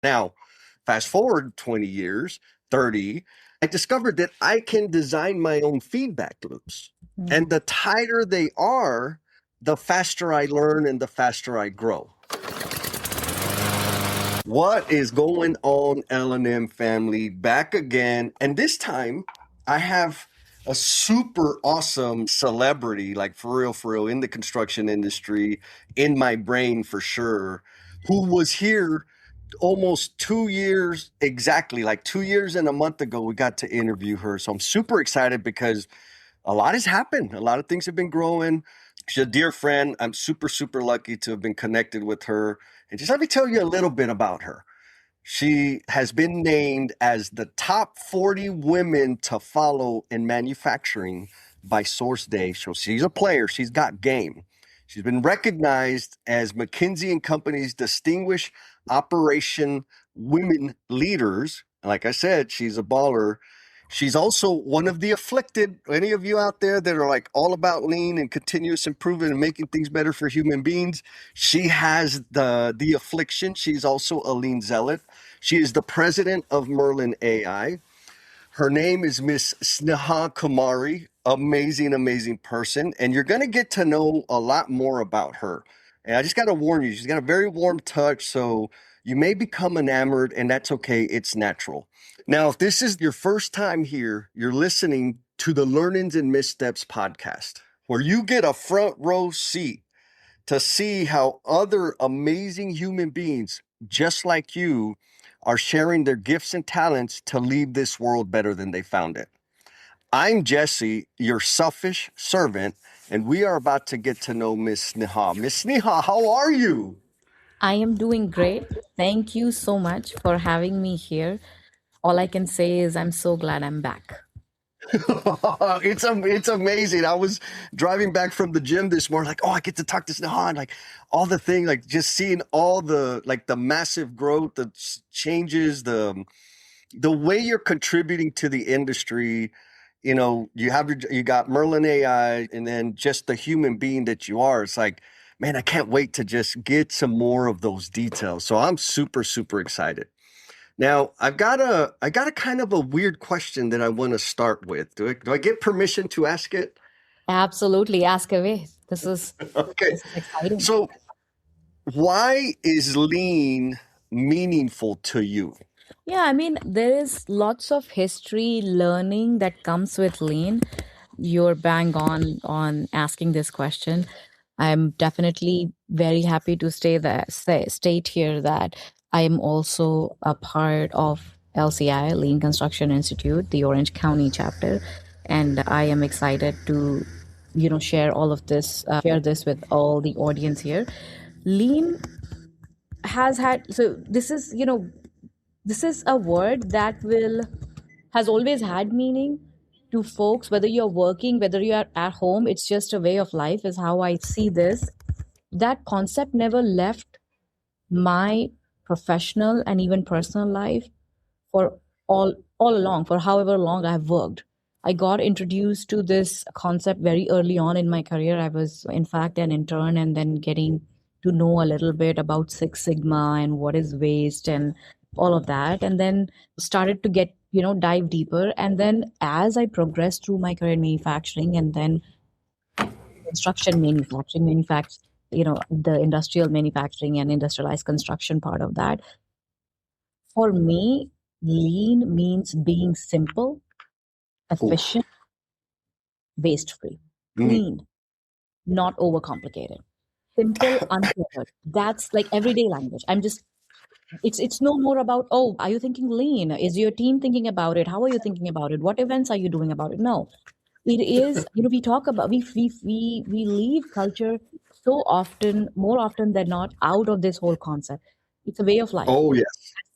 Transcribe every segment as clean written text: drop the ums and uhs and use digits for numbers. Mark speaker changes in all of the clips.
Speaker 1: Now, fast forward 20 years, 30, I discovered that I can design my own feedback loops. And the tighter they are, the faster I learn and the faster I grow. What is going on, L&M family? Back again. And this time, I have a super awesome celebrity, like for real, in the construction industry, in my brain for sure, who was here almost 2 years exactly, like 2 years and a month ago. We got to interview her. So I'm super excited because a lot has happened. A lot of things have been growing. She's a dear friend. I'm super lucky to have been connected with her. And just let me tell you a little bit about her. She has been named as the top 40 women to follow in manufacturing by Source Day. So she's a player. She's got game. She's been recognized as McKinsey and Company's Distinguished Operation Women Leaders. Like I said, she's a baller. She's also one of the afflicted. Any of you out there that are like all about lean and continuous improvement and making things better for human beings, she has the affliction. She's also a lean zealot. She is the president of Merlin AI. Her name is Miss Sneha Kumari. Amazing person. And you're going to get to know a lot more about her. And I just got to warn you, she's got a very warm touch. So you may become enamored, and that's okay. It's natural. Now, if this is your first time here, you're listening to the Learnings and Missteps podcast, where you get a front row seat to see how other amazing human beings just like you are sharing their gifts and talents to leave this world better than they found it. I'm Jesse, your selfish servant, and we are about to get to know Miss Sneha. Miss Sneha, how are you?
Speaker 2: I am doing great. Thank you so much for having me here. All I can say is I'm so glad I'm back.
Speaker 1: It's amazing. I was driving back from the gym this morning, like, oh, I get to talk to Sneha, like all the thing, like just seeing all the like the massive growth, the changes, the way you're contributing to the industry. You know, you got Merlin AI, and then just the human being that you are. It's like, man, I can't wait to just get some more of those details. So I'm super excited. Now, I got a kind of a weird question that I want to start with. Do I get permission to ask it?
Speaker 2: Absolutely. Ask away.
Speaker 1: Okay.
Speaker 2: This is exciting.
Speaker 1: So, why is lean meaningful to you?
Speaker 2: Yeah, I mean, there is lots of history learning that comes with lean. You're bang on asking this question. I'm definitely very happy to state here that I am also a part of LCI, Lean Construction Institute, the Orange County chapter, and I am excited to share all of this, share this with all the audience here. Lean has had so this is a word that will has always had meaning to folks, whether you're working, whether you're at home. It's just a way of life, is how I see this. That concept never left my professional and even personal life for all along, for however long I've worked. I got introduced to this concept very early on in my career. I was, in fact, an intern, and then getting to know a little bit about Six Sigma and what is waste and all of that. And then started to get, dive deeper. And then as I progressed through my career in manufacturing and then construction manufacturing, the industrial manufacturing and industrialized construction part of that, for me, lean means being simple,
Speaker 1: Oof.
Speaker 2: efficient, waste free,
Speaker 1: Mm.
Speaker 2: clean, not overcomplicated, simple, uncluttered. That's like everyday language. It's no more about, oh, are you thinking lean? Is your team thinking about it? How are you thinking about it? What events are you doing about it? No, it is, we talk about, we leave culture so often, more often than not, out of this whole concept. It's a way of life.
Speaker 1: Oh yes,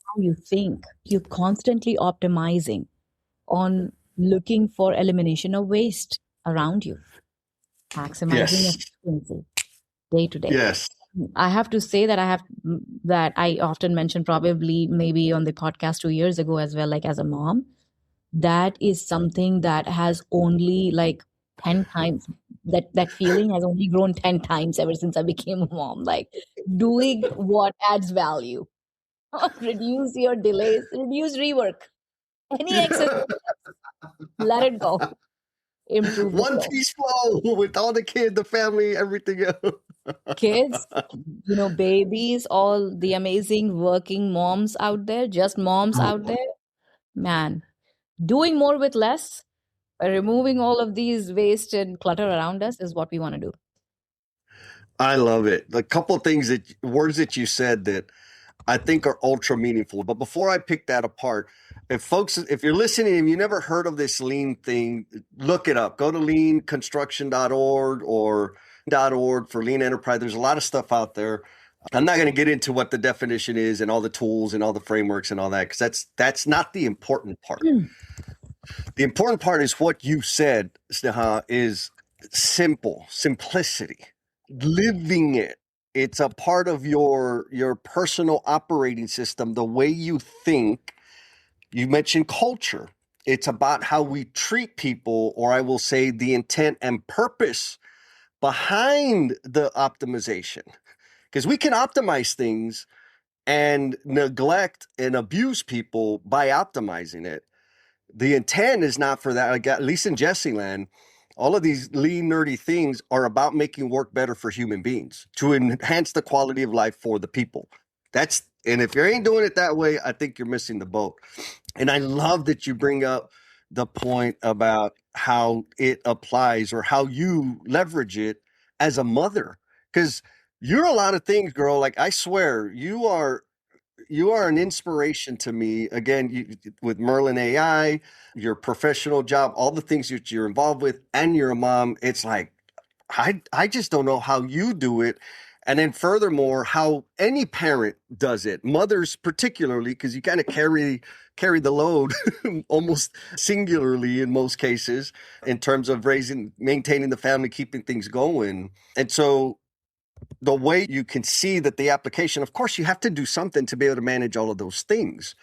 Speaker 2: How you think. You're constantly optimizing on looking for elimination of waste around you, maximizing
Speaker 1: yes,
Speaker 2: efficiency day to day.
Speaker 1: yes.
Speaker 2: I have to say that that I often mentioned, probably maybe on the podcast 2 years ago as well, like as a mom, that is something that has only like 10 times, that feeling has only grown 10 times ever since I became a mom, like doing what adds value. Reduce your delays, reduce rework. Any excess, let it go. Improve the
Speaker 1: One
Speaker 2: flow.
Speaker 1: piece flow with all the kids, the family, everything else.
Speaker 2: Kids, babies, all the amazing working moms out there, just moms out there, man, doing more with less, by removing all of these waste and clutter around us is what we want to do.
Speaker 1: I love it. A couple of things that words that you said that I think are ultra meaningful. But before I pick that apart, if you're listening and you never heard of this lean thing, look it up. Go to leanconstruction.org or .org for lean enterprise. There's a lot of stuff out there. I'm not going to get into what the definition is and all the tools and all the frameworks and all that, because that's not the important part. The important part is what you said, Sneha, is simplicity, living it. It's a part of your personal operating system, the way you think. You mentioned culture. It's about how we treat people, or I will say the intent and purpose behind the optimization. Because we can optimize things and neglect and abuse people by optimizing it. The intent is not for that. Like, at least in Jesse land, all of these lean nerdy things are about making work better for human beings to enhance the quality of life for the people. And if you ain't doing it that way, I think you're missing the boat. And I love that you bring up the point about how it applies or how you leverage it as a mother. Because you're a lot of things, girl. Like, I swear, you are an inspiration to me. Again, with Merlin AI, your professional job, all the things that you're involved with, and you're a mom. It's like I just don't know how you do it. And then furthermore, how any parent does it, mothers particularly, because you kind of carry the load almost singularly in most cases in terms of maintaining the family, keeping things going. And so the way you can see that the application, of course, you have to do something to be able to manage all of those things.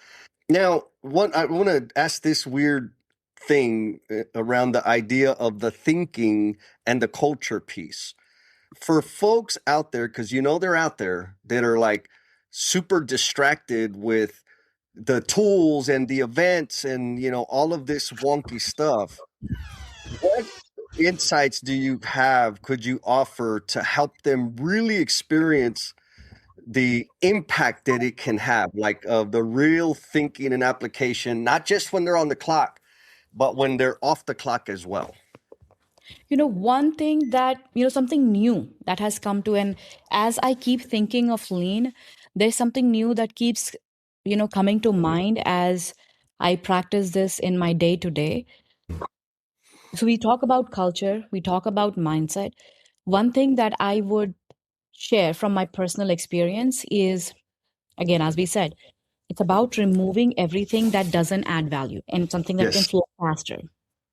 Speaker 1: Now, I want to ask this weird thing around the idea of the thinking and the culture piece. For folks out there, because they're out there that are like super distracted with the tools and the events and all of this wonky stuff. What insights do you have, could you offer to help them really experience the impact that it can have, like of the real thinking and application, not just when they're on the clock, but when they're off the clock as well?
Speaker 2: One thing that, something new that has come to, and as I keep thinking of lean, there's something new that keeps, coming to mind as I practice this in my day to day. So we talk about culture, we talk about mindset. One thing that I would share from my personal experience is, again, as we said, it's about removing everything that doesn't add value and something that can
Speaker 1: Yes.
Speaker 2: flow faster,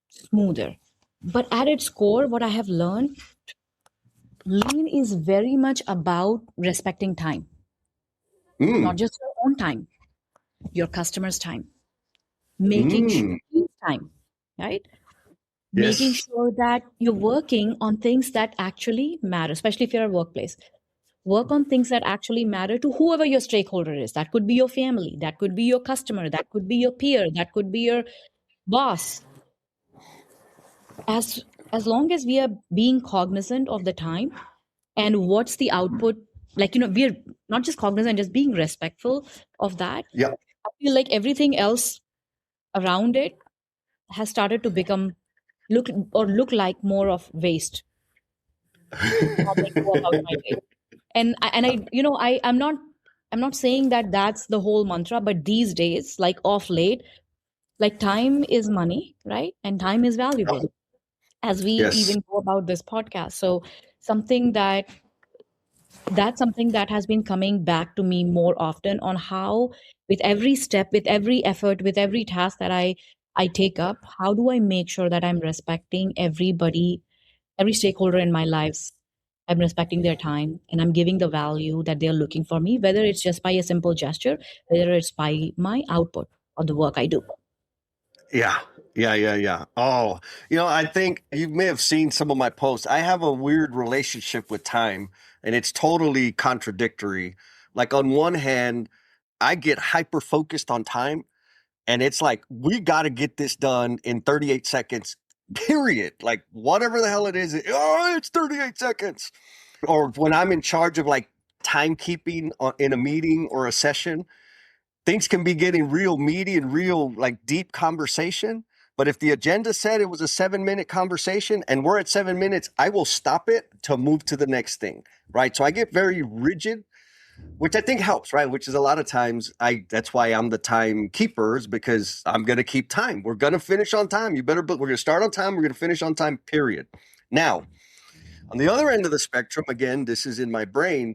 Speaker 2: smoother. But at its core, what I have learned, lean is very much about respecting time, not
Speaker 1: Mm,
Speaker 2: just your own time, your customer's time, making sure
Speaker 1: mm,
Speaker 2: time, right? Making
Speaker 1: yes.
Speaker 2: sure that you're working on things that actually matter, especially if you're at a workplace. Work on things that actually matter to whoever your stakeholder is. That could be your family, that could be your customer, that could be your peer, that could be your boss. As long as we are being cognizant of the time and what's the output, like we're not just cognizant, just being respectful of that.
Speaker 1: Yeah.
Speaker 2: I feel like everything else around it has started to look like more of waste as I go about my day. I'm not saying that that's the whole mantra, but these days, like off late, like time is money, right? And time is valuable, as we
Speaker 1: Yes.
Speaker 2: even go about this podcast. So something that's something that has been coming back to me more often, on how, with every step, with every effort, with every task that I take up, how do I make sure that I'm respecting everybody, every stakeholder in my lives? I'm respecting their time and I'm giving the value that they're looking for me, whether it's just by a simple gesture, whether it's by my output or the work I do.
Speaker 1: Yeah. Yeah. Yeah. Yeah. Oh, I think you may have seen some of my posts. I have a weird relationship with time, and it's totally contradictory. Like, on one hand, I get hyper focused on time, and it's like, we got to get this done in 38 seconds, period. Like, whatever the hell it is, oh, it's 38 seconds. Or when I'm in charge of like timekeeping in a meeting or a session, things can be getting real meaty and real like deep conversation. But if the agenda said it was a 7 minute conversation and we're at 7 minutes, I will stop it to move to the next thing. Right. So I get very rigid, which I think helps, right? Which is a lot of times that's why I'm the timekeepers, because I'm gonna keep time. We're gonna finish on time. You better, but we're gonna start on time, we're gonna finish on time, period. Now, on the other end of the spectrum, again, this is in my brain,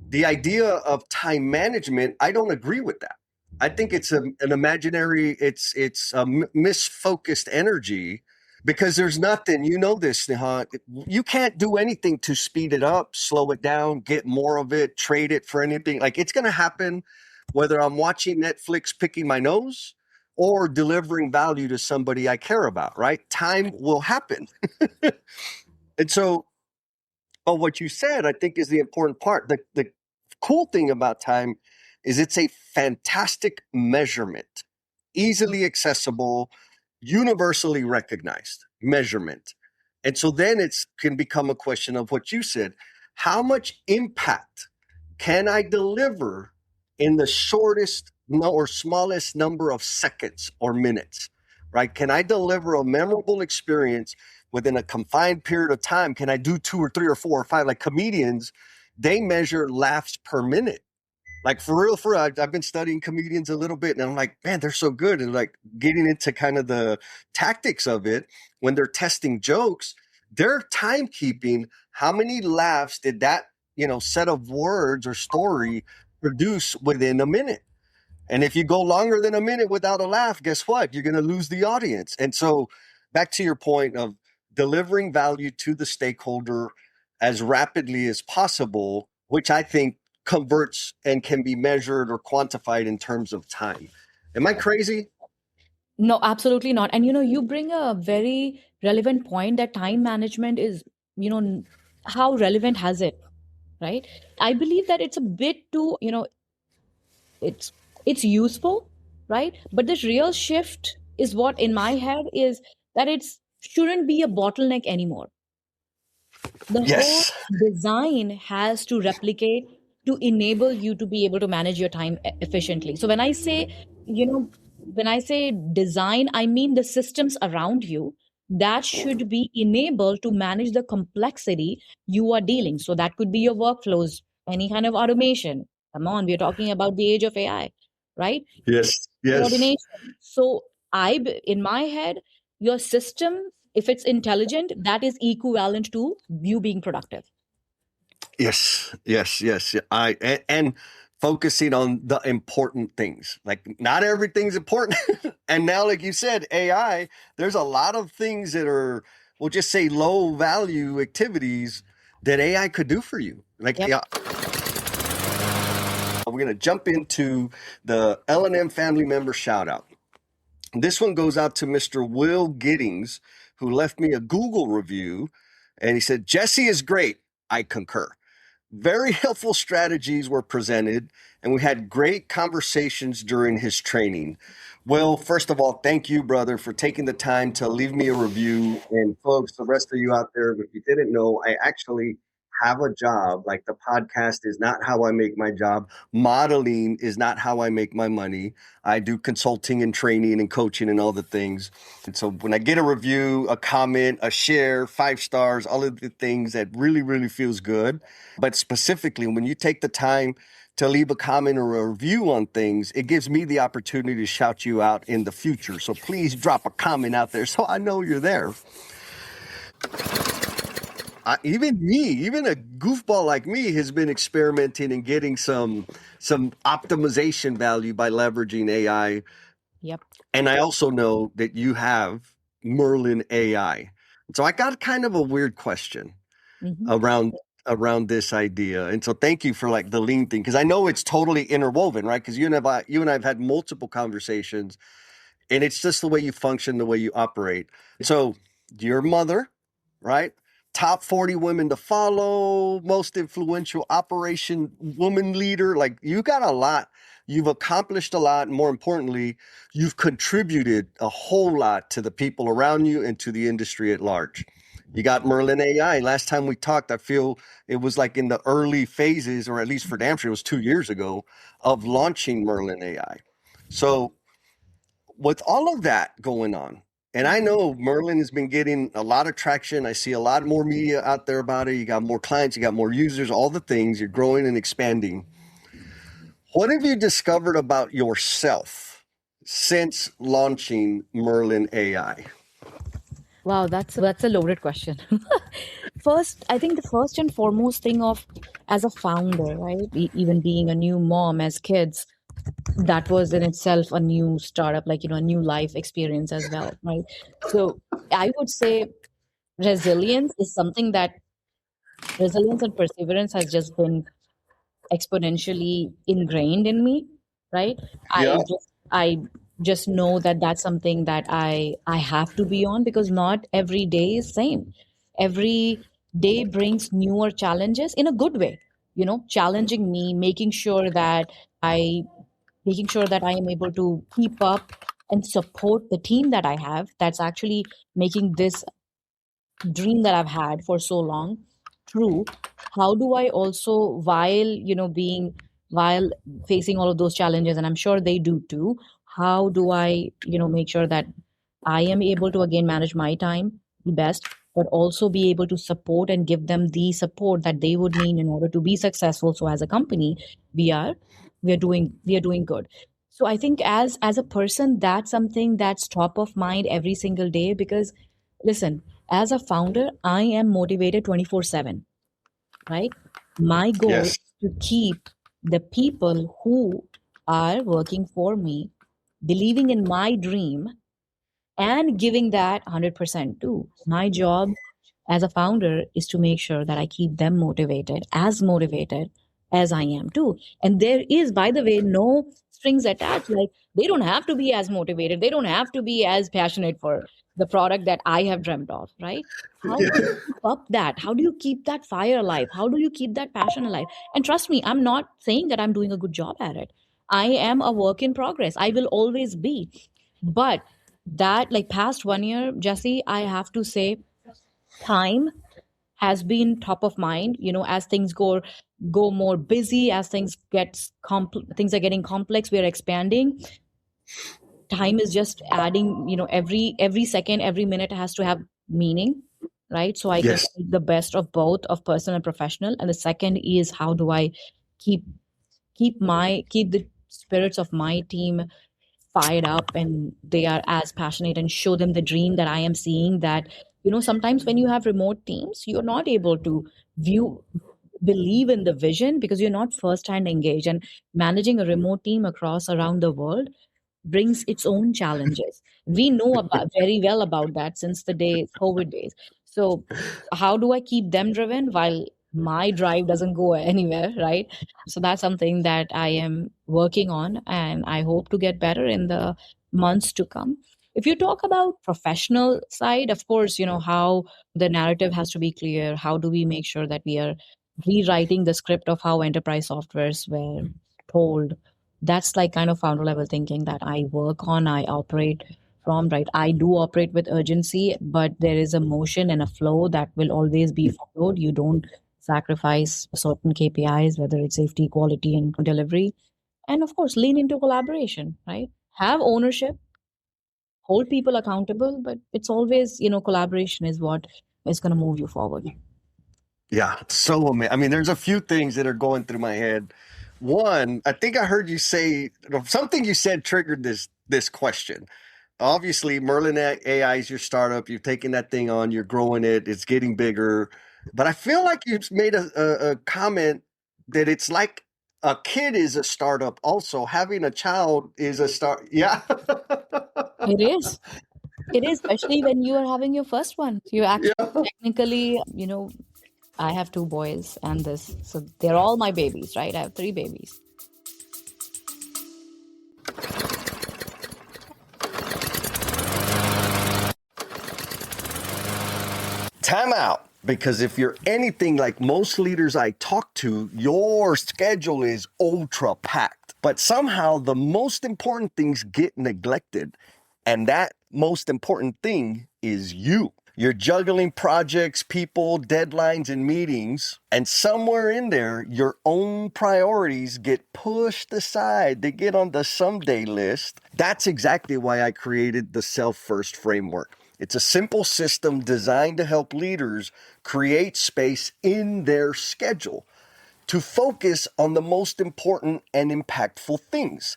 Speaker 1: the idea of time management, I don't agree with that. I think it's an imaginary, it's a misfocused energy, because there's nothing, you know this, Sneha, you can't do anything to speed it up, slow it down, get more of it, trade it for anything. Like, it's going to happen whether I'm watching Netflix picking my nose or delivering value to somebody I care about, right? Time will happen. And so, but what you said, I think, is the important part. The cool thing about time is it's a fantastic measurement, easily accessible, universally recognized measurement. And so then it's can become a question of what you said. How much impact can I deliver in the shortest or smallest number of seconds or minutes? Right? Can I deliver a memorable experience within a confined period of time? Can I do two or three or four or five? Like comedians, they measure laughs per minute. Like, for real, I've been studying comedians a little bit, and I'm like, man, they're so good. And like getting into kind of the tactics of it when they're testing jokes, they're timekeeping. How many laughs did that, set of words or story produce within a minute? And if you go longer than a minute without a laugh, guess what? You're going to lose the audience. And so, back to your point of delivering value to the stakeholder as rapidly as possible, which I think converts and can be measured or quantified in terms of time. Am I crazy?
Speaker 2: No, absolutely not. And you bring a very relevant point that time management is, how relevant has it, right? I believe that it's a bit too, it's it's useful, right? But the real shift is what in my head is that it's shouldn't be a bottleneck anymore. The whole
Speaker 1: Yes.
Speaker 2: design has to replicate to enable you to be able to manage your time efficiently. So you know when I say design, I mean the systems around you that should be enabled to manage the complexity you are dealing. So that could be your workflows, any kind of automation. Come on, we're talking about the age of AI, right?
Speaker 1: Yes. Yes.
Speaker 2: Coordination. So in my head, your system, if it's intelligent, that is equivalent to you being productive.
Speaker 1: Yes, yes, yes. And focusing on the important things. Like, not everything's important. And now, like you said, AI, there's a lot of things that are, we'll just say, low value activities that AI could do for you. Like,
Speaker 2: Yep.
Speaker 1: yeah, we're gonna jump into the L&M family member shout out. This one goes out to Mr. Will Giddings, who left me a Google review, and he said, Jesse is great. I concur. Very helpful strategies were presented, and we had great conversations during his training. Well, first of all, thank you, brother, for taking the time to leave me a review. And folks, the rest of you out there, if you didn't know, I actually have a job. Like, the podcast is not how I make my job. Modeling is not how I make my money. I do consulting and training and coaching and all the things. And so when I get a review, a comment, a share, 5 stars, all of the things, that really, really feels good. But specifically, when you take the time to leave a comment or a review on things, it gives me the opportunity to shout you out in the future. So please drop a comment out there so I know you're there. Even a goofball like me has been experimenting and getting some optimization value by leveraging AI.
Speaker 2: Yep.
Speaker 1: And I also know that you have Merlin AI. So I got kind of a weird question
Speaker 2: Hmm.
Speaker 1: around this idea. And so thank you for like the lean thing, because I know it's totally interwoven, right? Because you and I have had multiple conversations, and it's just the way you function, the way you operate. So your mother, right? Top 40 women to follow, most influential operation woman leader. Like, you got a lot you've accomplished a lot. And more importantly, you've contributed a whole lot to the people around you and to the industry at large. You got Merlin AI. Last time we talked, I feel it was like in the early phases, or at least for damn sure, it was 2 years ago, of launching Merlin AI. So with all of that going on, and I know Merlin has been getting a lot of traction. I see a lot more media out there about it. You got more clients, you got more users, all the things. You're growing and expanding. What have you discovered about yourself since launching Merlin AI?
Speaker 2: Wow, that's a loaded question. First, I think the first and foremost thing of as a founder, right? Even being a new mom as kids, that was in itself a new startup, like, a new life experience as well, right? So I would say resilience is something that resilience and perseverance has just been exponentially ingrained in me, right?
Speaker 1: Yeah.
Speaker 2: I just know that that's something that I have to be on, because not every day is same. Every day brings newer challenges in a good way, challenging me, I making sure that I am able to keep up and support the team that I have, that's actually making this dream that I've had for so long true. How do I also, while facing all of those challenges, and I'm sure they do too, how do I, make sure that I am able to again manage my time the best, but also be able to support and give them the support that they would need in order to be successful. So as a company, we are we are doing good. So I think as a person, that's something that's top of mind every single day, because listen, as a founder, I am motivated 24/7, right? My goal
Speaker 1: Yes.
Speaker 2: is to keep the people who are working for me believing in my dream and giving that 100% too. My job as a founder is to make sure that I keep them motivated as I am too. And there is, by the way, no strings attached. Like, they don't have to be as motivated. They don't have to be as passionate for the product that I have dreamt of, right? How do you
Speaker 1: Yeah.
Speaker 2: keep up that? How do you keep that fire alive? How do you keep that passion alive? And trust me, I'm not saying that I'm doing a good job at it. I am a work in progress. I will always be. But that, like, past 1 year, Jesse, I have to say, time has been top of mind, as things go more busy, as things are getting complex, we are expanding. Time is just adding, every second, every minute has to have meaning, right? So I can
Speaker 1: Yes.
Speaker 2: take the best of both, of personal and professional. And the second is, how do I keep keep the spirits of my team fired up, and they are as passionate, and show them the dream that I am seeing. That, sometimes when you have remote teams, you're not able to view believe in the vision, because you're not first hand engaged, and managing a remote team across around the world brings its own challenges. We know about very well about that since the COVID days. So how do I keep them driven while my drive doesn't go anywhere, right? So that's something that I am working on, and I hope to get better in the months to come. If you talk about professional side, of course, how the narrative has to be clear. How do we make sure that we are rewriting the script of how enterprise softwares were told? That's like kind of founder level thinking that I work on, I operate from, right? I do operate with urgency, but there is a motion and a flow that will always be followed. You don't sacrifice certain KPIs, whether it's safety, quality, and delivery. And of course, lean into collaboration, right? Have ownership, hold people accountable, but it's always, collaboration is what is going to move you forward.
Speaker 1: Yeah, so amazing. I mean, there's a few things that are going through my head. One, I think I heard you say something you said triggered this question. Obviously, Merlin AI is your startup. You've taken that thing on. You're growing it. It's getting bigger. But I feel like you've made a comment that it's like a kid is a startup. Also, having a child is a start. Yeah.
Speaker 2: It is. It is, especially when you are having your first one. You actually
Speaker 1: Yeah.
Speaker 2: technically, I have two boys and this. So they're all my babies, right? I have three babies.
Speaker 1: Time out. Because if you're anything like most leaders I talk to, your schedule is ultra packed. But somehow the most important things get neglected. And that most important thing is you. You're juggling projects, people, deadlines, and meetings. And somewhere in there, your own priorities get pushed aside. They get on the someday list. That's exactly why I created the Self First framework. It's a simple system designed to help leaders create space in their schedule to focus on the most important and impactful things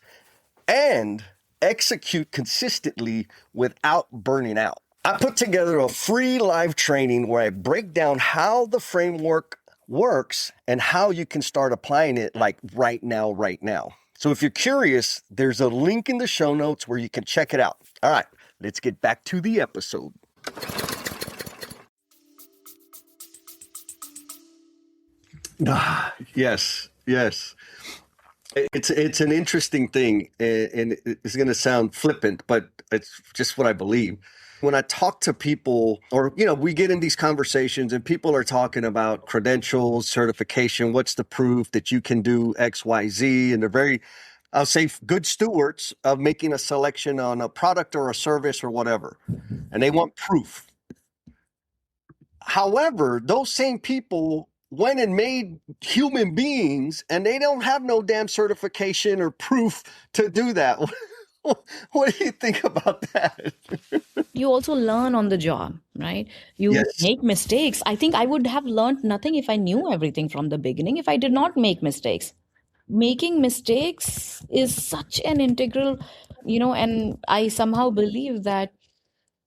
Speaker 1: and execute consistently without burning out. I put together a free live training where I break down how the framework works and how you can start applying it like right now, right now. So if you're curious, there's a link in the show notes where you can check it out. All right, let's get back to the episode. Yes, yes. It's an interesting thing, and it's going to sound flippant, but it's just what I believe. When I talk to people, or we get in these conversations, and people are talking about credentials, certification. What's the proof that you can do X, Y, Z? And they're very, I'll say, good stewards of making a selection on a product or a service or whatever, and they want proof. However, those same people went and made human beings and they don't have no damn certification or proof to do that. What do you think about that?
Speaker 2: You also learn on the job, right? You
Speaker 1: Yes.
Speaker 2: make mistakes. I think I would have learned nothing if I knew everything from the beginning, if I did not make mistakes. Making mistakes is such an integral, and I somehow believe that,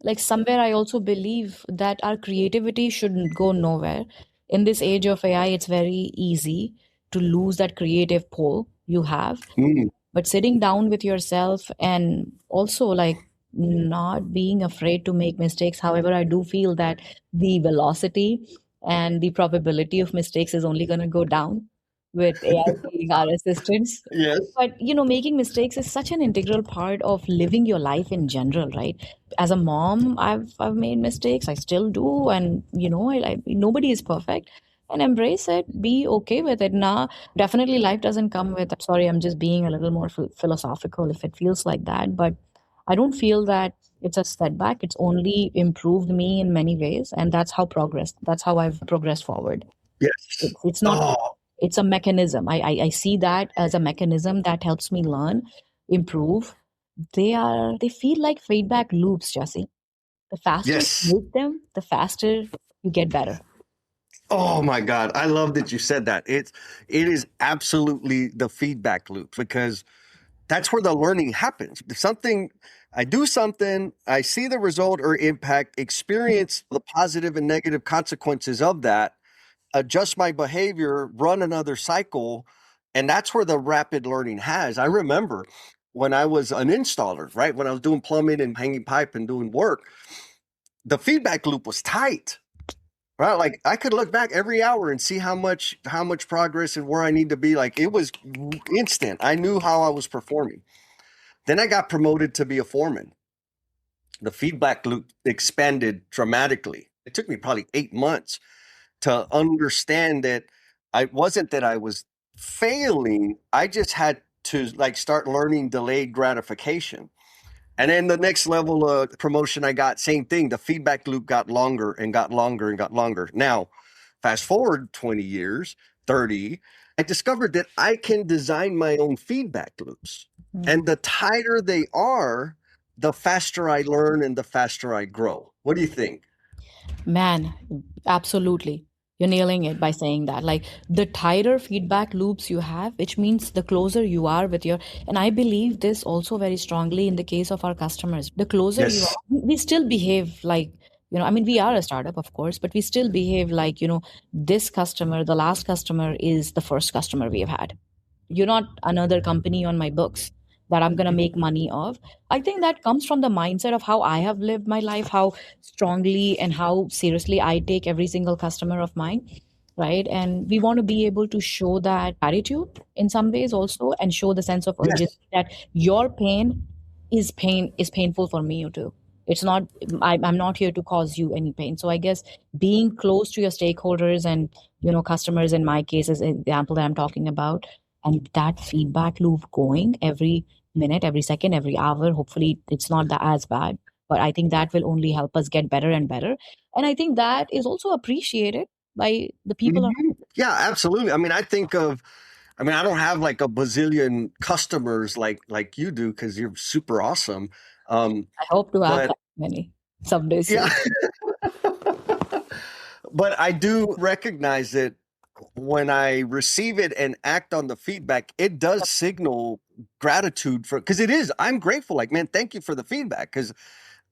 Speaker 2: like, somewhere I also believe that our creativity shouldn't go nowhere. In this age of AI, it's very easy to lose that creative pull you have.
Speaker 1: Mm,
Speaker 2: But sitting down with yourself and also, like, not being afraid to make mistakes. However, I do feel that the velocity and the probability of mistakes is only going to go down with AI being our assistants.
Speaker 1: yes.
Speaker 2: But making mistakes is such an integral part of living your life in general, right? As a mom, I've made mistakes. I still do, and nobody is perfect. And embrace it. Be okay with it. Now, definitely, life doesn't come with. Sorry, I'm just being a little more philosophical if it feels like that. But I don't feel that it's a setback. It's only improved me in many ways, and that's how progress. That's how I've progressed forward.
Speaker 1: Yes.
Speaker 2: It's not.
Speaker 1: Oh,
Speaker 2: It's a mechanism. I see that as a mechanism that helps me learn, improve. They feel like feedback loops, Jesse. The faster you
Speaker 1: yes.
Speaker 2: make them, the faster you get better.
Speaker 1: Oh my God. I love that you said that. It is absolutely the feedback loop because that's where the learning happens. I do something, I see the result or impact, experience the positive and negative consequences of that, adjust my behavior, run another cycle. And that's where the rapid learning has. I remember when I was an installer, right? When I was doing plumbing and hanging pipe and doing work, the feedback loop was tight. Right, like I could look back every hour and see how much progress and where I need to be. Like it was instant. I knew how I was performing. Then I got promoted to be a foreman. The feedback loop expanded dramatically. It took me probably 8 months to understand that I wasn't that I was failing. I just had to like start learning delayed gratification. And then the next level of promotion I got, same thing. The feedback loop got longer and got longer and got longer. Now, fast forward 20 years, 30, I discovered that I can design my own feedback loops. And the tighter they are, the faster I learn and the faster I grow. What do you think?
Speaker 2: Man, absolutely. You're nailing it by saying that. Like, the tighter feedback loops you have, which means the closer you are with your, and I believe this also very strongly in the case of our customers. The closer you
Speaker 1: Yes.
Speaker 2: are, we still behave like, I mean, we are a startup, of course, but we still behave like, this customer, the last customer is the first customer we have had. You're not another company on my books that I'm going to make money of. I think that comes from the mindset of how I have lived my life, how strongly and how seriously I take every single customer of mine. Right. And we want to be able to show that gratitude in some ways also, and show the sense of urgency
Speaker 1: Yes.
Speaker 2: that your pain is painful for me too. It's not, I'm not here to cause you any pain. So I guess being close to your stakeholders and, customers, in my case is an example that I'm talking about, and that feedback loop going every minute, every second, every hour, hopefully it's not that as bad. But I think that will only help us get better and better. And I think that is also appreciated by the people around.
Speaker 1: Yeah, absolutely. I mean, I don't have like a bazillion customers like you do because you're super awesome.
Speaker 2: I hope to have
Speaker 1: But
Speaker 2: that many someday
Speaker 1: yeah,
Speaker 2: soon.
Speaker 1: but I do recognize that when I receive it and act on the feedback, it does signal gratitude for, because it is, I'm grateful. Like, man, thank you for the feedback because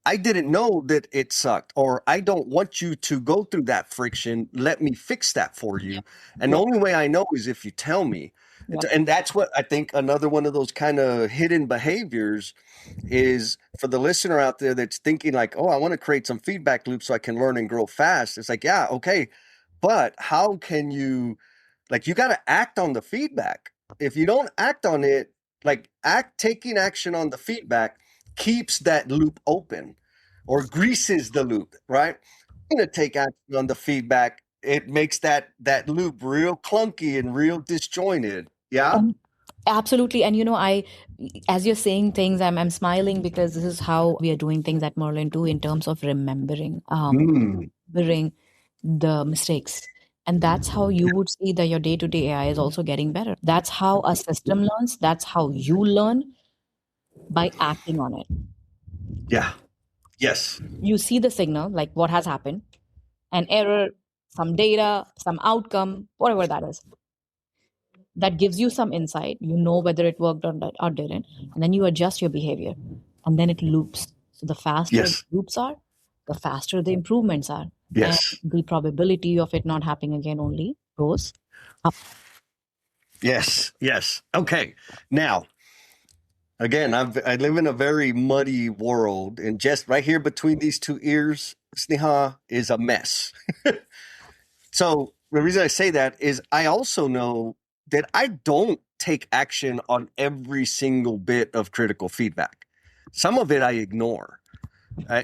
Speaker 1: I didn't know that it sucked, or I don't want you to go through that friction. Let me fix that for you. And the
Speaker 2: Yep.
Speaker 1: only way I know is if you tell me.
Speaker 2: Yep.
Speaker 1: And that's what I think another one of those kind of hidden behaviors is for the listener out there that's thinking like, oh, I want to create some feedback loops so I can learn and grow fast. It's like, yeah, okay. But how can you, like, you got to act on the feedback. If you don't act on it, like taking action on the feedback keeps that loop open or greases the loop, right? I'm going to take action on the feedback. It makes that loop real clunky and real disjointed. Yeah.
Speaker 2: Um, Absolutely. And as you're saying things, I'm smiling because this is how we are doing things at Merlin too, in terms of
Speaker 1: Mm.
Speaker 2: remembering the mistakes. And that's how you would see that your day-to-day AI is also getting better. That's how a system learns. That's how you learn, by acting on it.
Speaker 1: Yeah. Yes.
Speaker 2: You see the signal, like what has happened, an error, some data, some outcome, whatever that is. That gives you some insight. You know whether it worked or didn't, and then you adjust your behavior, and then it loops. So the faster the
Speaker 1: Yes.
Speaker 2: loops are, the faster the improvements are, and
Speaker 1: Yes.
Speaker 2: the probability of it not happening again only goes up.
Speaker 1: Yes. Yes. Okay. Now, again, I live in a very muddy world, and just right here between these two ears, Sneha, is a mess. So the reason I say that is I also know that I don't take action on every single bit of critical feedback. Some of it I ignore.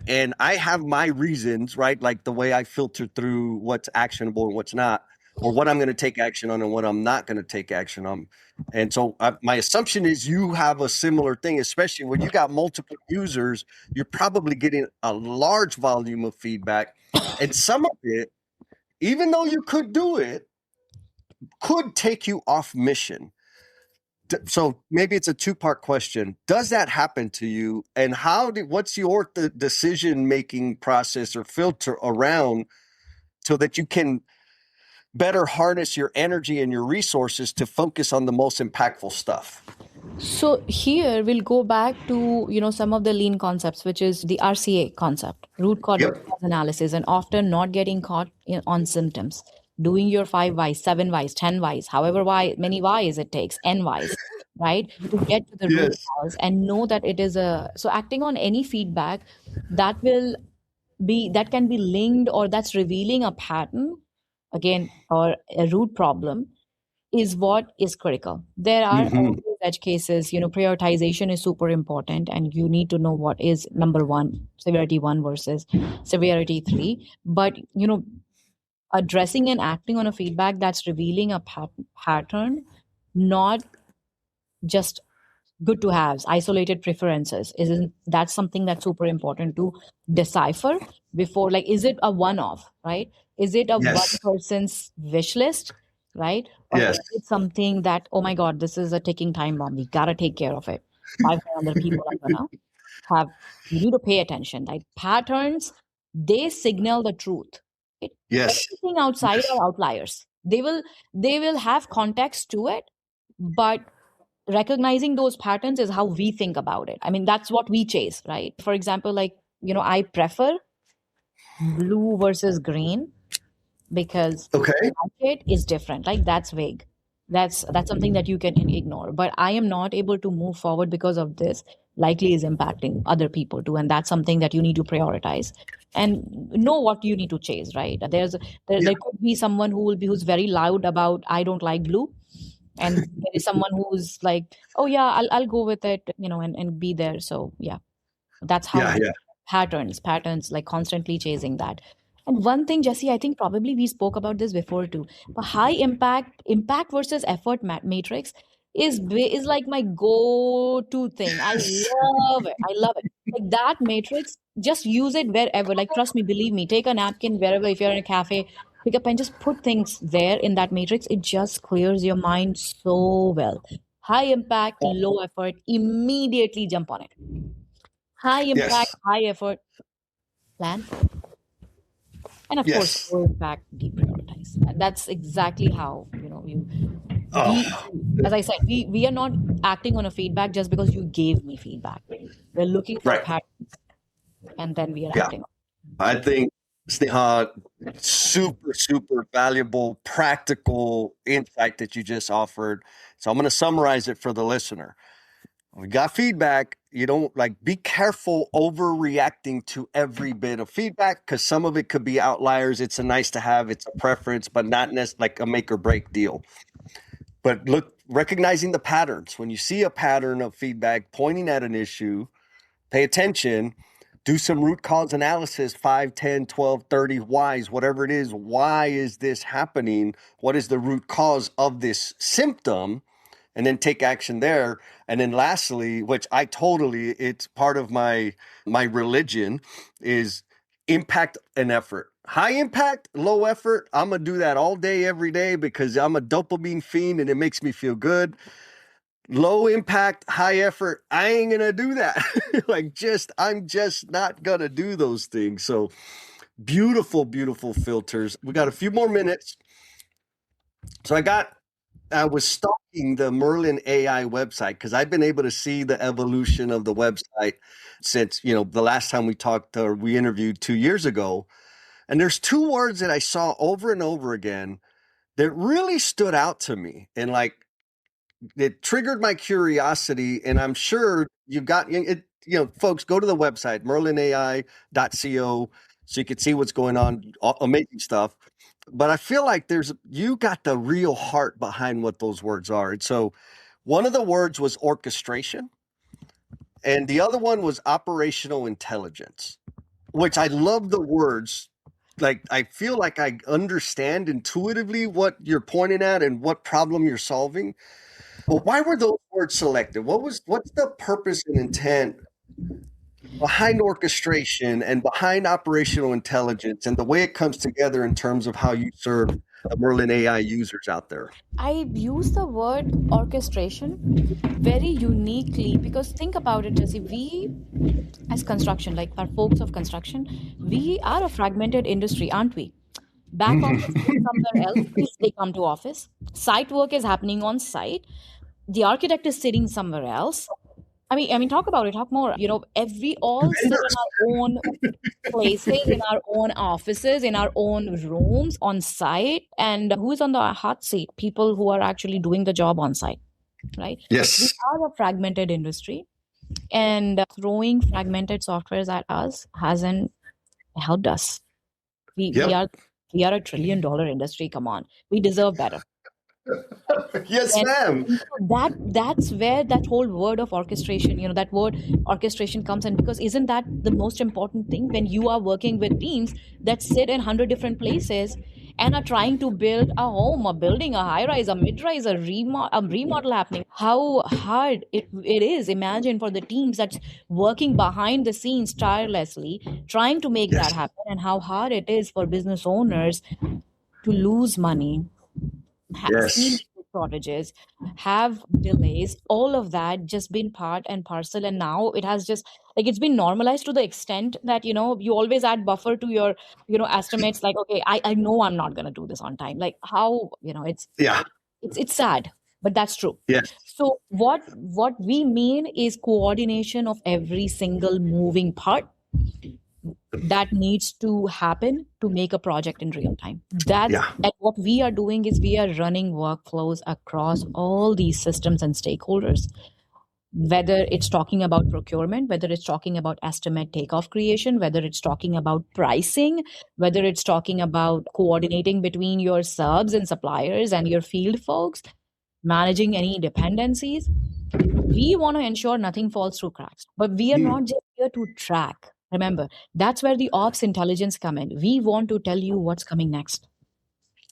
Speaker 1: And I have my reasons, right? Like the way I filter through what's actionable and what's not, or what I'm going to take action on and what I'm not going to take action on. And so my assumption is you have a similar thing, especially when you got multiple users, you're probably getting a large volume of feedback. And some of it, even though you could do it, could take you off mission. So maybe it's a two-part question. Does that happen to you? And what's your decision making process or filter around so that you can better harness your energy and your resources to focus on the most impactful stuff?
Speaker 2: So here we'll go back to some of the lean concepts, which is the RCA concept, root
Speaker 1: Yep.
Speaker 2: cause analysis, and often not getting caught on symptoms. Doing your 5 whys, 7 whys, 10 whys, however many whys it takes, n whys, right, to get to the root
Speaker 1: Yes.
Speaker 2: cause and know that it is so acting on any feedback that can be linked, or that's revealing a pattern again, or a root problem, is what is critical. There are
Speaker 1: Hmm.
Speaker 2: always edge cases. Prioritization is super important, and you need to know what is number one, severity one versus severity three. But addressing and acting on a feedback that's revealing a pattern, not just good to haves, isolated preferences, isn't that's something that's super important to decipher before, like, is it a one-off, right? Is it a one
Speaker 1: Yes.
Speaker 2: person's wish list, right? Or
Speaker 1: Yes.
Speaker 2: is it something that, oh my god, this is a ticking time bomb, we gotta take care of it? 500 people are gonna have, you need to pay attention, right? Patterns, they signal the truth, right?
Speaker 1: Yes.
Speaker 2: Everything outside
Speaker 1: Yes.
Speaker 2: are outliers. They will have context to it, but recognizing those patterns is how we think about it. I mean, that's what we chase, right? For example, like, I prefer blue versus green because
Speaker 1: Okay.
Speaker 2: market is different. Like, that's vague. That's something that you can ignore. But I am not able to move forward because of this. Likely is impacting other people too, and that's something that you need to prioritize and know what you need to chase. Right?
Speaker 1: Yeah.
Speaker 2: There could be someone who's very loud about I don't like blue, and there is someone who's like, oh yeah, I'll go with it, and be there. So yeah, that's how
Speaker 1: Yeah.
Speaker 2: we
Speaker 1: Yeah.
Speaker 2: patterns, like constantly chasing that. And one thing, Jesse, I think probably we spoke about this before too. But high impact versus effort matrix is like my go-to thing. I love it. I love it. Like that matrix, just use it wherever. Like trust me, believe me, take a napkin wherever. If you're in a cafe, pick up and just put things there in that matrix. It just clears your mind so well. High impact, low effort, immediately jump on it. High impact,
Speaker 1: Yes.
Speaker 2: high effort, plan. And of course,
Speaker 1: Yes.
Speaker 2: low impact, deprioritize. And that's exactly how, we,
Speaker 1: Oh,
Speaker 2: as I said, we are not acting on a feedback just because you gave me feedback. We're looking for
Speaker 1: right.
Speaker 2: patterns and then we are
Speaker 1: Yeah.
Speaker 2: acting.
Speaker 1: I think, Sneha, super, super valuable, practical insight that you just offered. So I'm going to summarize it for the listener. We got feedback. You don't like be careful overreacting to every bit of feedback because some of it could be outliers. It's a nice to have, it's a preference, but not like a make or break deal. But look, recognizing the patterns. When you see a pattern of feedback pointing at an issue, pay attention, do some root cause analysis 5, 10, 12, 30 whys, whatever it is. Why is this happening? What is the root cause of this symptom? And then take action there. And then lastly, which I totally, it's part of my religion, is impact and effort. High impact, low effort. I'm gonna do that all day, every day because I'm a dopamine fiend and it makes me feel good. Low impact, high effort. I ain't gonna do that. I'm just not gonna do those things. So beautiful, beautiful filters. We got a few more minutes. So I was stalking the Merlin AI website because I've been able to see the evolution of the website since, the last time we talked or we interviewed 2 years ago. And there's two words that I saw over and over again that really stood out to me. And like it triggered my curiosity. And I'm sure you've got it, folks, go to the website, merlinai.co, so you can see what's going on. Amazing stuff. But I feel like you got the real heart behind what those words are. And so one of the words was orchestration, and the other one was operational intelligence, which I love the words. Like, I feel like I understand intuitively what you're pointing at and what problem you're solving. But why were those words selected? What's the purpose and intent behind orchestration and behind operational intelligence and the way it comes together in terms of how you serve the Merlin AI users out there?
Speaker 2: I use the word orchestration very uniquely because think about it, Jesse. We, as construction, like our folks of construction, we are a fragmented industry, aren't we? Back office is somewhere else. They come to office. Site work is happening on site. The architect is sitting somewhere else. I mean, talk about it. Talk more. We all sit in our own places, in our own offices, in our own rooms, on site. And who is on the hot seat? People who are actually doing the job on site, right? We
Speaker 1: Yes.
Speaker 2: are a fragmented industry, and throwing fragmented softwares at us hasn't helped us. We we
Speaker 1: Yep.
Speaker 2: are we are a $1 trillion industry. Come on, we deserve better.
Speaker 1: Yes,
Speaker 2: And
Speaker 1: ma'am.
Speaker 2: that's where that whole word of orchestration, that word orchestration comes in, because isn't that the most important thing when you are working with teams that sit in 100 different places and are trying to build a home, a building, a high rise, a mid rise, a remodel happening? How hard it is, imagine, for the teams that's working behind the scenes tirelessly trying to make that
Speaker 1: Yes.
Speaker 2: happen, and how hard it is for business owners to lose money, see
Speaker 1: Yes.
Speaker 2: shortages, have delays, all of that just been part and parcel. And now it has just, like, it's been normalized to the extent that, you always add buffer to your, estimates. Like, okay, I know I'm not going to do this on time. Like how,
Speaker 1: Yeah.
Speaker 2: it's sad, but that's true.
Speaker 1: Yes.
Speaker 2: So what we mean is coordination of every single moving part that needs to happen to make a project in real time.
Speaker 1: Yeah.
Speaker 2: And what we are doing is we are running workflows across all these systems and stakeholders, whether it's talking about procurement, whether it's talking about estimate takeoff creation, whether it's talking about pricing, whether it's talking about coordinating between your subs and suppliers and your field folks, managing any dependencies. We want to ensure nothing falls through cracks, but we are
Speaker 1: Mm.
Speaker 2: not just here to track. Remember, that's where the ops intelligence come in. We want to tell you what's coming next.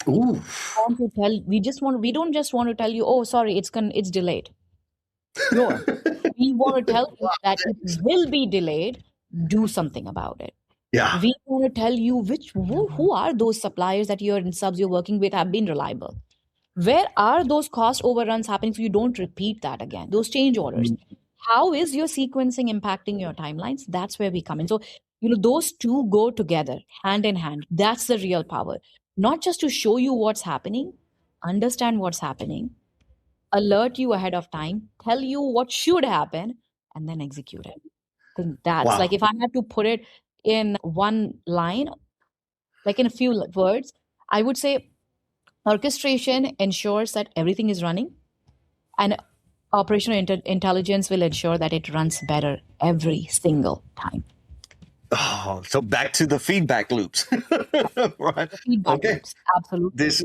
Speaker 1: Ooh.
Speaker 2: We don't just want to tell you, oh, sorry, it's delayed. No, we want to tell you that it will be delayed. Do something about it.
Speaker 1: Yeah.
Speaker 2: We want to tell you who are those suppliers that you're in subs you're working with have been reliable. Where are those cost overruns happening so you don't repeat that again? Those change orders. How is your sequencing impacting your timelines? That's where we come in. So, those two go together hand in hand. That's the real power. Not just to show you what's happening, understand what's happening, alert you ahead of time, tell you what should happen, and then execute it. I think that's
Speaker 1: Wow.
Speaker 2: like if I had to put it in one line, like in a few words, I would say orchestration ensures that everything is running, and operational intelligence will ensure that it runs better every single time.
Speaker 1: Oh, so back to the feedback loops. Right.
Speaker 2: The feedback
Speaker 1: Okay.
Speaker 2: loops, absolutely.
Speaker 1: This,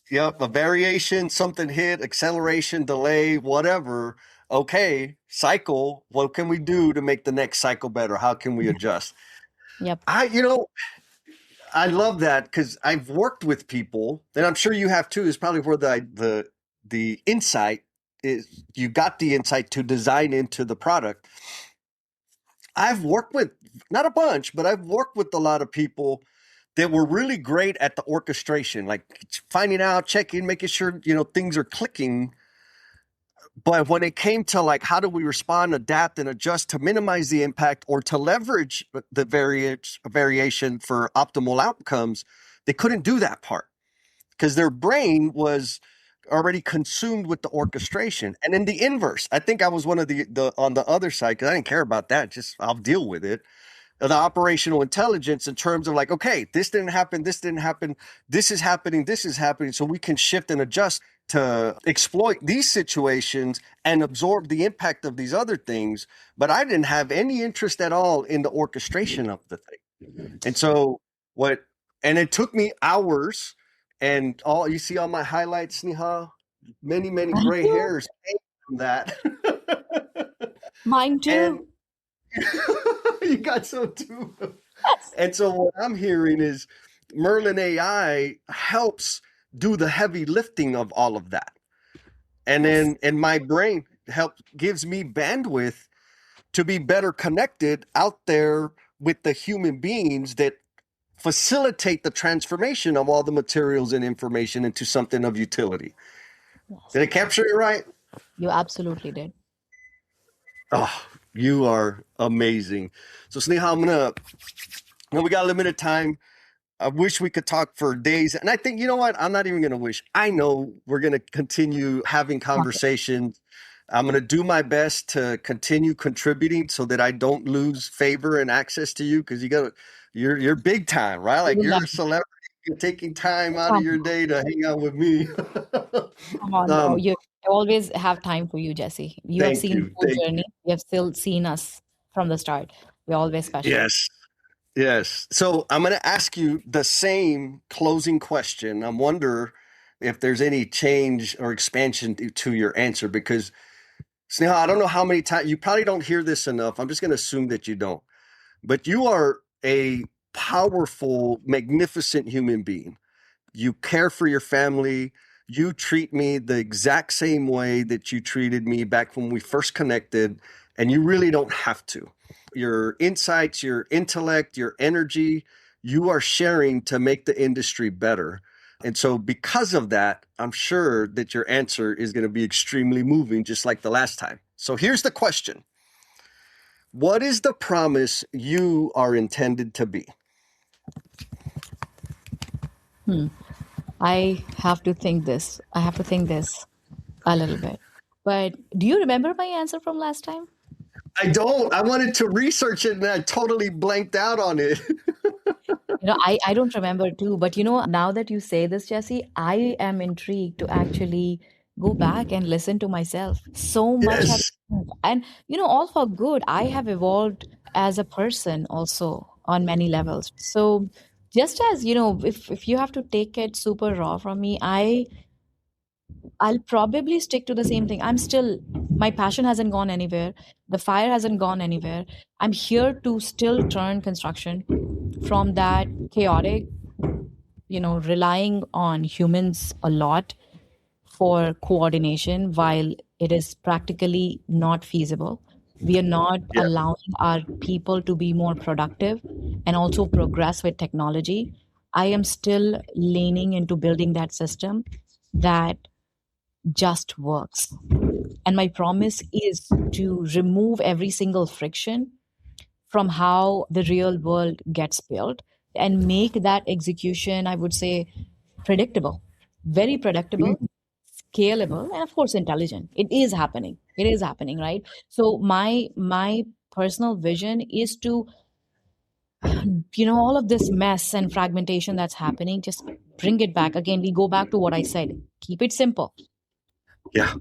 Speaker 1: yep, a variation, something hit, acceleration, delay, whatever. Okay, cycle. What can we do to make the next cycle better? How can we adjust?
Speaker 2: Yep.
Speaker 1: I love that because I've worked with people, and I'm sure you have too. Is probably where the insight is. You got the insight to design into the product. I've worked with not a bunch, but I've worked with a lot of people that were really great at the orchestration, like finding out, checking, making sure things are clicking. But when it came to like how do we respond, adapt, and adjust to minimize the impact or to leverage the variation for optimal outcomes, they couldn't do that part because their brain was already consumed with the orchestration. And in the inverse, I think I was one of the on the other side because I didn't care about that. Just I'll deal with it. The operational intelligence in terms of like, okay, this didn't happen, this is happening, so we can shift and adjust to exploit these situations and absorb the impact of these other things. But I didn't have any interest at all in the orchestration of the thing. And so what, and it took me hours and all you see all my highlights, Sneha, many
Speaker 2: Thank
Speaker 1: gray
Speaker 2: you.
Speaker 1: hairs came from that.
Speaker 2: Mine
Speaker 1: And
Speaker 2: too.
Speaker 1: you got some too.
Speaker 2: Yes.
Speaker 1: And so what I'm hearing is Merlin AI helps do the heavy lifting of all of that. And
Speaker 2: Yes.
Speaker 1: then and my brain helps gives me bandwidth to be better connected out there with the human beings that facilitate the transformation of all the materials and information into something of utility.
Speaker 2: Yes.
Speaker 1: Did I capture it right?
Speaker 2: You absolutely did.
Speaker 1: Oh, you are amazing. So Sneha, we got limited time. I wish we could talk for days. And I think, you know what? I'm not even going to wish. I know we're going to continue having
Speaker 2: Okay.
Speaker 1: conversations. I'm going to do my best to continue contributing so that I don't lose favor and access to you because you're big time, right?
Speaker 2: We
Speaker 1: Like
Speaker 2: will
Speaker 1: you're a
Speaker 2: definitely
Speaker 1: celebrity. You're taking time out of
Speaker 2: come
Speaker 1: your day to hang out with me.
Speaker 2: Come on, no,
Speaker 1: um,
Speaker 2: I always have time for you, Jesse. You have
Speaker 1: thank
Speaker 2: seen the
Speaker 1: you.
Speaker 2: whole
Speaker 1: Thank you.
Speaker 2: journey. You have still seen us from the start. We're always special.
Speaker 1: Yes. Yes. So I'm going to ask you the same closing question. I wonder if there's any change or expansion to your answer because Sneha, I don't know how many times you probably don't hear this enough. I'm just going to assume that you don't, but you are a powerful, magnificent human being. You care for your family. You treat me the exact same way that you treated me back when we first connected, and you really don't have to. Your insights, your intellect, your energy, you are sharing to make the industry better. And so, because of that, I'm sure that your answer is going to be extremely moving, just like the last time. So, here's the question: what is the promise you are intended to be?
Speaker 2: Hmm. I have to think this. I have to think this a little bit. But do you remember my answer from last time?
Speaker 1: I don't. I wanted to research it and I totally blanked out on it.
Speaker 2: I don't remember too, but now that you say this, Jesse, I am intrigued to actually go back and listen to myself. So much have,
Speaker 1: Yes.
Speaker 2: and all for good. I have evolved as a person also on many levels. So just as if you have to take it super raw from me, I I'll probably stick to the same thing. My passion hasn't gone anywhere. The fire hasn't gone anywhere. I'm here to still turn construction from that chaotic, relying on humans a lot for coordination while it is practically not feasible. We are not
Speaker 1: Yeah.
Speaker 2: allowing our people to be more productive and also progress with technology. I am still leaning into building that system that just works. And my promise is to remove every single friction from how the real world gets built and make that execution, I would say, predictable, very predictable, scalable, and of course intelligent. It is happening, right? So my personal vision is to, all of this mess and fragmentation that's happening, just bring it back. Again, we go back to what I said: keep it simple.
Speaker 1: Yeah.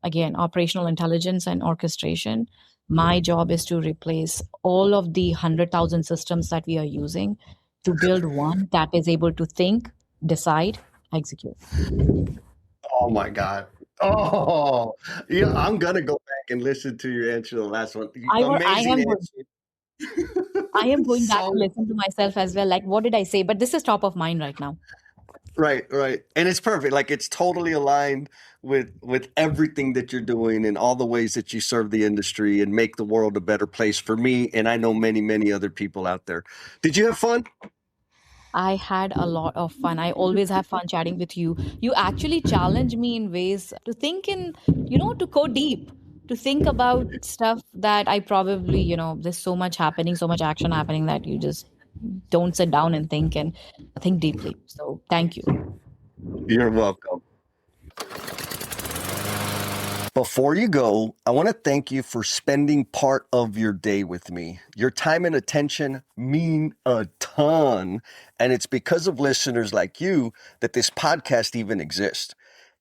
Speaker 2: Again, operational intelligence and orchestration. My job is to replace all of the 100,000 systems that we are using to build one that is able to think, decide, execute.
Speaker 1: Oh my God. Oh, yeah. I'm gonna go back and listen to your answer to the last one.
Speaker 2: I
Speaker 1: Amazing
Speaker 2: am
Speaker 1: answer.
Speaker 2: I am going back to
Speaker 1: So
Speaker 2: listen to myself as well. Like, what did I say? But this is top of mind right now.
Speaker 1: right, right. And it's perfect. Like it's totally aligned with everything that you're doing and all the ways that you serve the industry and make the world a better place for me and I know many, many other people out there. Did you have fun?
Speaker 2: I had a lot of fun. I always have fun chatting with you. You actually challenge me in ways to think to go deep, to think about stuff that I probably, there's so much happening, so much action happening that you just don't sit down and think deeply. So thank you.
Speaker 1: You're welcome. Before you go, I want to thank you for spending part of your day with me. Your time and attention mean a ton, and it's because of listeners like you that this podcast even exists.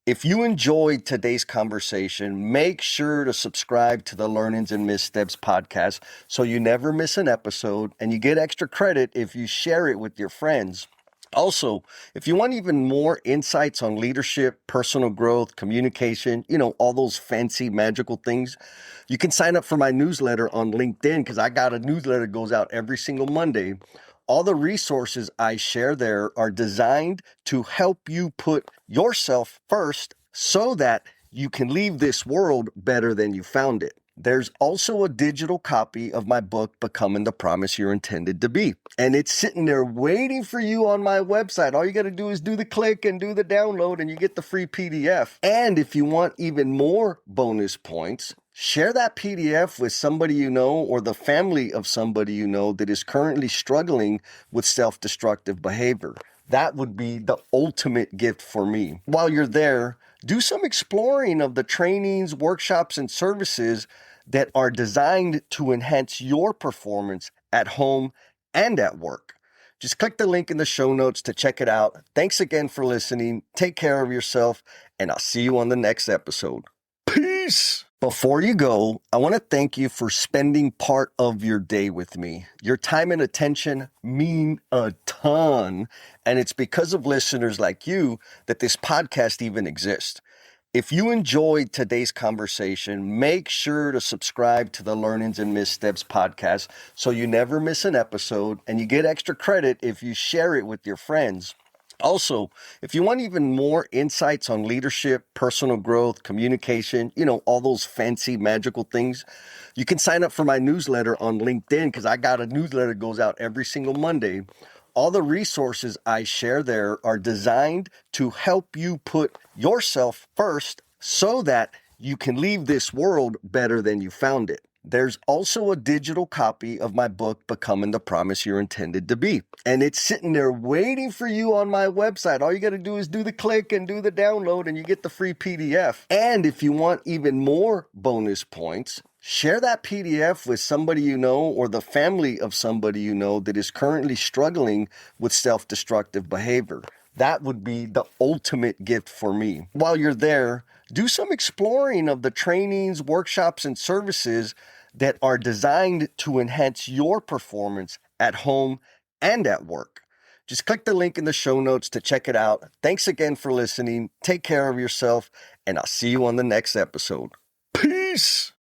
Speaker 1: If you enjoyed today's conversation, make sure to subscribe to the Learnings and Missteps podcast so you never miss an episode and you get extra credit if you share it with your friends. Also, if you want even more insights on leadership, personal growth, communication, all those fancy magical things, you can sign up for my newsletter on LinkedIn because I got a newsletter that goes out every single Monday. All the resources I share there are designed to help you put yourself first so that you can leave this world better than you found it. There's also a digital copy of my book, Becoming the Promise You're Intended to Be. And it's sitting there waiting for you on my website. All you got to do is do the click and do the download, and you get the free PDF. And if you want even more bonus points, share that PDF with somebody you know or the family of somebody you know that is currently struggling with self-destructive behavior. That would be the ultimate gift for me. While you're there, do some exploring of the trainings, workshops, and services that are designed to enhance your performance at home and at work. Just click the link in the show notes to check it out. Thanks again for listening. Take care of yourself, and I'll see you on the next episode. Peace. Before you go, I want to thank you for spending part of your day with me. Your time and attention mean a ton, and it's because of listeners like you that this podcast even exists. If you enjoyed today's conversation, make sure to subscribe to the Learnings and Missteps podcast so you never miss an episode and you get extra credit if you share it with your friends. Also, if you want even more insights on leadership, personal growth, communication, all those fancy magical things, you can sign up for my newsletter on LinkedIn because I got a newsletter that goes out every single Monday. All the resources I share there are designed to help you put yourself first so that you can leave this world better than you found it. There's also a digital copy of my book, Becoming the Promise You're Intended to Be. And it's sitting there waiting for you on my website. All you got to do is do the click and do the download, and you get the free PDF. And if you want even more bonus points, share that PDF with somebody you know or the family of somebody you know that is currently struggling with self-destructive behavior. That would be the ultimate gift for me. While you're there, do some exploring of the trainings, workshops, and services that are designed to enhance your performance at home and at work. Just click the link in the show notes to check it out. Thanks again for listening. Take care of yourself, and I'll see you on the next episode. Peace!